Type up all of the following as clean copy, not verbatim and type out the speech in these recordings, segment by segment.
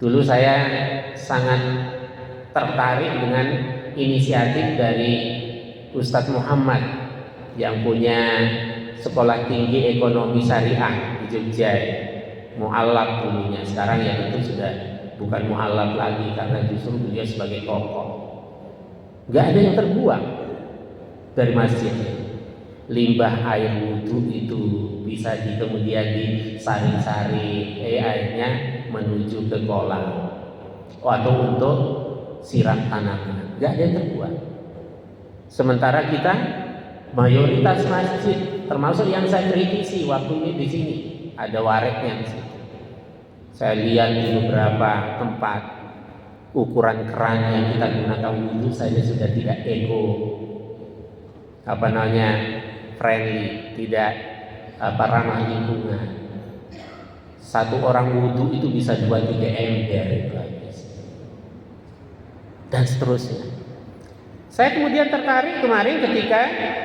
Dulu saya sangat tertarik dengan inisiatif dari Ustadz Muhammad yang punya sekolah tinggi ekonomi syariah di Jogja, mu'allaf dulunya. Sekarang ya tentu sudah bukan mu'allaf lagi karena justru beliau sebagai tokoh. Gak ada yang terbuang dari masjid. Limbah air wudhu itu bisa kemudian disari-sari airnya menuju ke kolam atau untuk siram tanaman. Gak ada yang terbuang. Sementara kita mayoritas masjid, termasuk yang saya kritisi waktu ini di sini, ada wareknya di situ. Saya lihat di beberapa tempat ukuran keran yang kita gunakan wudhu saja sudah tidak friendly, tidak ramah lingkungan. Satu orang wudhu itu bisa 2-3 ember itu habis. Dan seterusnya. Saya kemudian tertarik kemarin ketika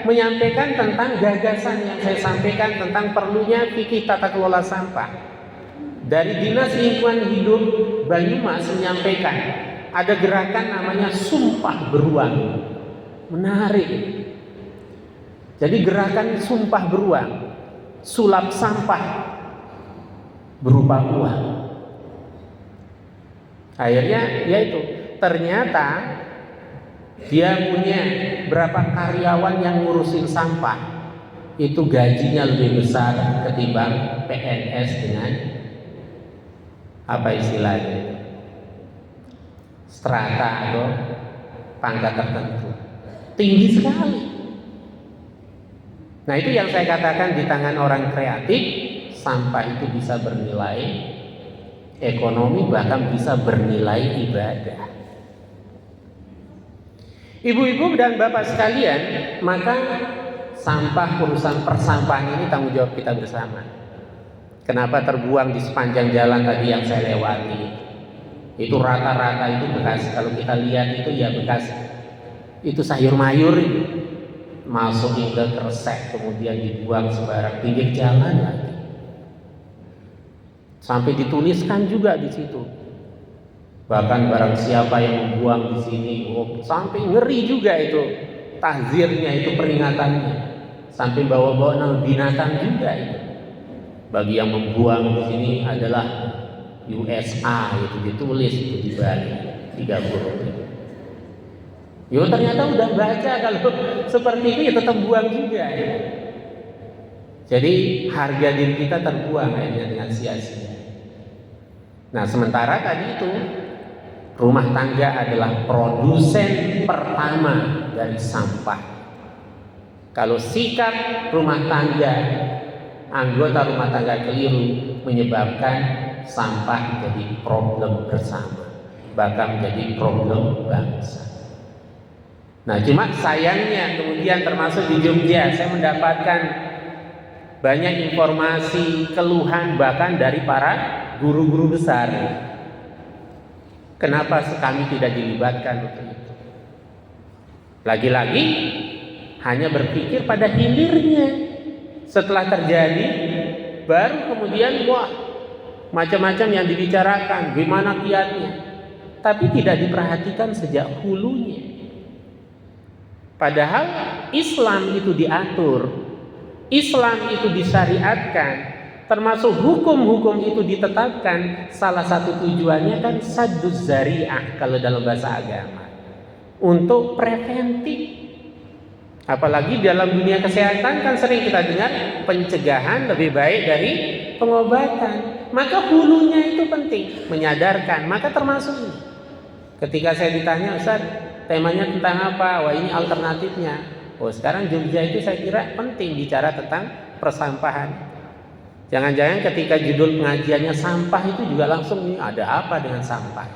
menyampaikan tentang gagasan yang saya sampaikan tentang perlunya fikih tata kelola sampah. Dari Dinas Lingkungan Hidup Banyumas menyampaikan ada gerakan namanya Sumpah Beruang. Menarik. Jadi gerakan Sumpah Beruang, sulap sampah berupa uang. Akhirnya yaitu ternyata dia punya berapa karyawan yang ngurusin sampah, itu gajinya lebih besar ketimbang PNS dengan apa istilahnya, strata atau pangkat tertentu, tinggi sekali. Nah, itu yang saya katakan, di tangan orang kreatif sampah itu bisa bernilai ekonomi, bahkan bisa bernilai ibadah. Ibu-ibu dan bapak sekalian, maka sampah, urusan persampahan ini tanggung jawab kita bersama. Kenapa terbuang di sepanjang jalan tadi yang saya lewati? Itu rata-rata itu bekas, kalau kita lihat itu ya bekas, itu sayur mayur itu masuk ke kresek kemudian dibuang sembarang pinggir jalan lagi. Sampai dituliskan juga di situ. Bahkan barang siapa yang membuang di sini, sampai ngeri juga itu tahzirnya, itu peringatannya. Sampai bawa-bawa nama binatang juga itu. Bagi yang membuang di sini adalah USA, itu ditulis itu di Bali 3 huruf itu. Yo, ternyata udah baca kalau seperti itu ya tetap buang juga ya. Jadi harga diri kita terbuang akhirnya dengan sia-sia. Nah, sementara tadi itu rumah tangga adalah produsen pertama dari sampah. Kalau sikap rumah tangga, anggota rumah tangga keliru, menyebabkan sampah menjadi problem bersama, bahkan menjadi problem bangsa. Nah, cuma sayangnya kemudian termasuk di Jogja saya mendapatkan banyak informasi, keluhan bahkan dari para guru-guru besar. Kenapa kami tidak dilibatkan untuk itu? Lagi-lagi hanya berpikir pada hilirnya. Setelah terjadi baru kemudian macam-macam yang dibicarakan, gimana kiatnya. Tapi tidak diperhatikan sejak hulunya. Padahal Islam itu diatur, Islam itu disyariatkan, termasuk hukum-hukum itu ditetapkan. Salah satu tujuannya kan sadduz zari'ah kalau dalam bahasa agama, untuk preventif. Apalagi dalam dunia kesehatan kan sering kita dengar pencegahan lebih baik dari pengobatan. Maka hulunya itu penting, menyadarkan. Maka termasuk ini. Ketika saya ditanya, Ustaz, temanya tentang apa? Wah, ini alternatifnya. Oh, sekarang Jogja itu saya kira penting bicara tentang persampahan. Jangan-jangan ketika judul pengajiannya sampah itu juga langsung ini ada apa dengan sampah?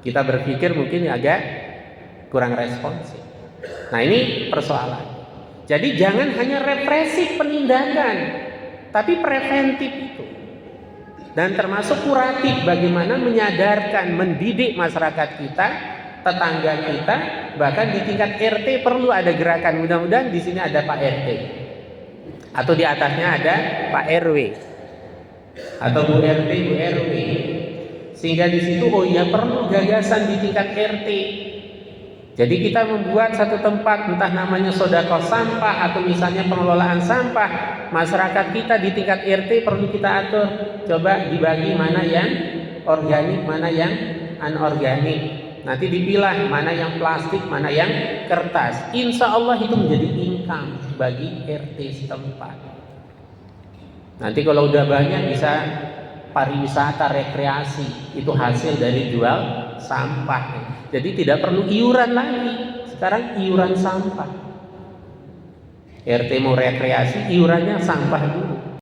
Kita berpikir mungkin agak kurang responsif. Nah, ini persoalan. Jadi jangan hanya represif penindakan, tapi preventif itu. Dan termasuk kuratif, bagaimana menyadarkan, mendidik masyarakat kita, tetangga kita, bahkan di tingkat RT perlu ada gerakan. Mudah-mudahan di sini ada Pak RT, atau di atasnya ada Pak RW, atau Bu RT, Bu RW. Sehingga di situ perlu gagasan di tingkat RT. Jadi kita membuat satu tempat, entah namanya sedekah sampah atau misalnya pengelolaan sampah, masyarakat kita di tingkat RT perlu kita atur. Coba dibagi mana yang organik, mana yang anorganik. Nanti dipilah mana yang plastik, mana yang kertas. Insya Allah itu menjadi income bagi RT setempat. Nanti kalau udah banyak bisa pariwisata, rekreasi. Itu hasil dari jual sampah. Jadi tidak perlu iuran lagi. Sekarang iuran sampah. RT mau rekreasi, iurannya sampah dulu.